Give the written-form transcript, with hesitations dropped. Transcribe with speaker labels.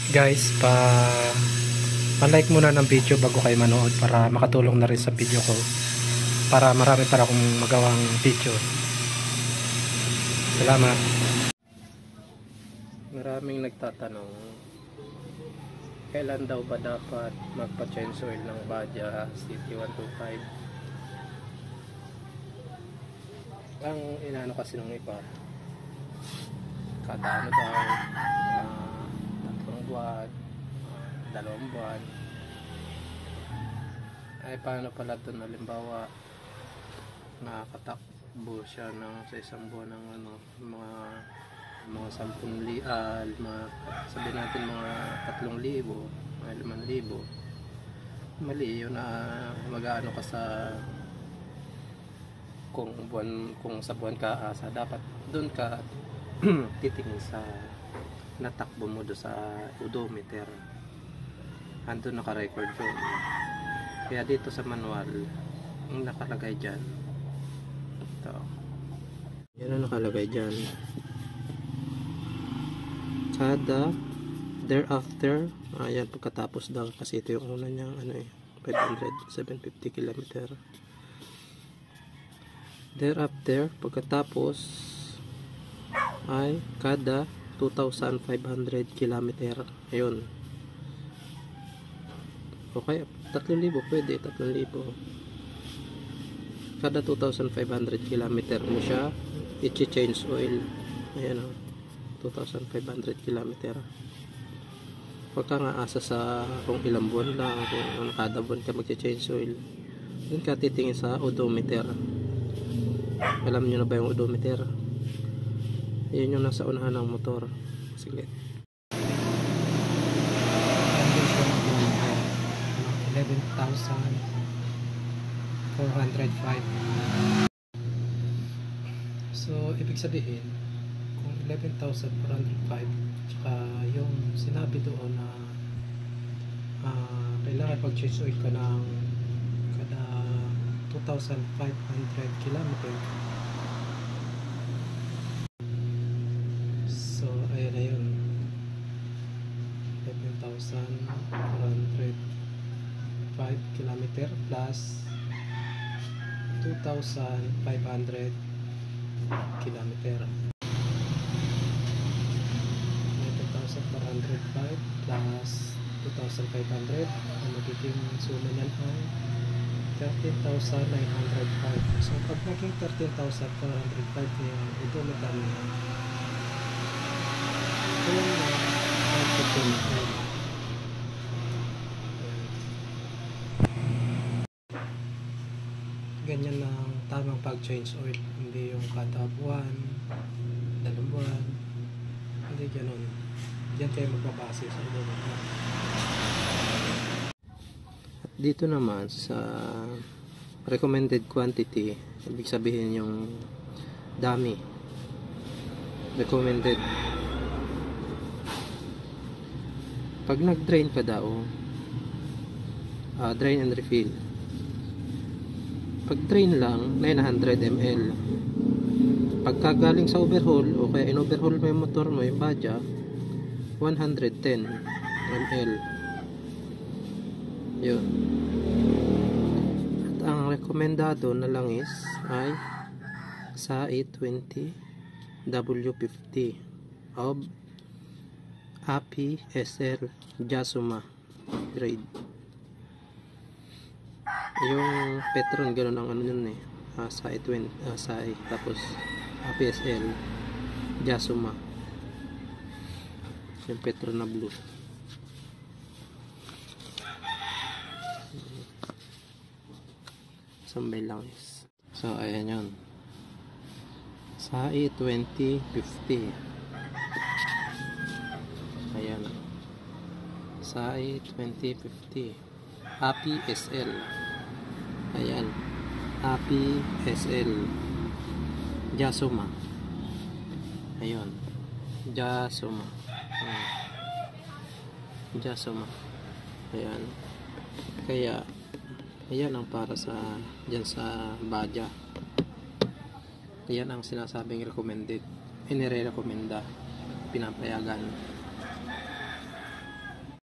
Speaker 1: Guys, pa-like muna ng video bago kayo manood para makatulong na rin sa video ko para marami para akong magawang video. Salamat. Maraming nagtatanong kailan daw ba dapat magpa-change oil ng Baja CT125. Ang inaano kasi nung iba kada ano daw, tatlong buwan, 2 buwan. Ay paano pala ito, halimbawa nakakatakbo siya sa isang buwan ng mga 10,000, sabihin natin mga 3,000, mga 5,000. Mali yun na mag-aano ka sa kung sa buwan ka asa, dapat doon ka titingin sa natakbo mo do sa odometer, andun naka-record yun. Kaya dito sa manual ang nakalagay dyan, ito yan ang nakalagay dyan, kada thereafter, ayan, pagkatapos daw, kasi ito yung una niyang 750 km. Thereafter, pagkatapos ay kada 2,500 km. Ayun. Okay, 3,000 pwede, 3,000. Kada 2,500 km mo siya i-change oil. Ayan o, 2,500 km. Huwag ka nga asa sa kung ilang buwan lang, kung kada buwan ka mag-change oil. Doon ka titingin sa odometer. Alam nyo na ba yung odometer? Yun yung nasa unahan ng motor. Sige. 11,405. So, ibig sabihin, kung 11,405, tsaka yung sinabi doon na kailangan pag-change oil ka ng kada 2,500 km. So, ayan na yun. 11,405 km plus 2,500 km. 11,405 plus 2,500, ang magiging suma niyan ay 13,905. So, pag naging 13,405 yung odometer niya, ganyan ang tamang pag-change oil, hindi yung kada buwan, 2 buwan, hindi ganun. Diyan kayo magbabase sa odometer. At dito naman sa recommended quantity, ibig sabihin yung dami recommended. Pag nag-drain ka daw, drain and refill. Pag drain lang, 900 ml. Pagka galing sa overhaul, o kaya in-overhaul mo yung motor mo, yung Baja, 110 ml. Yun. At ang rekomendado na langis ay sa 820 W50 of API SL Jasuma grade. Yung Petron gano'n ang ano yun sa 820 tapos API SL Jasuma, yung Petron na blue. Sambay lang is. So ayan yun, sa 820-50. Ayan, sa 820-50 API SL. Ayan, API SL Jasuma. Ayun, Jasuma. Jasuma. Ayan, kaya ayan ang para sa dyan sa Baja. Ayan ang sinasabing recommended, inire-recommenda, pinapayagan.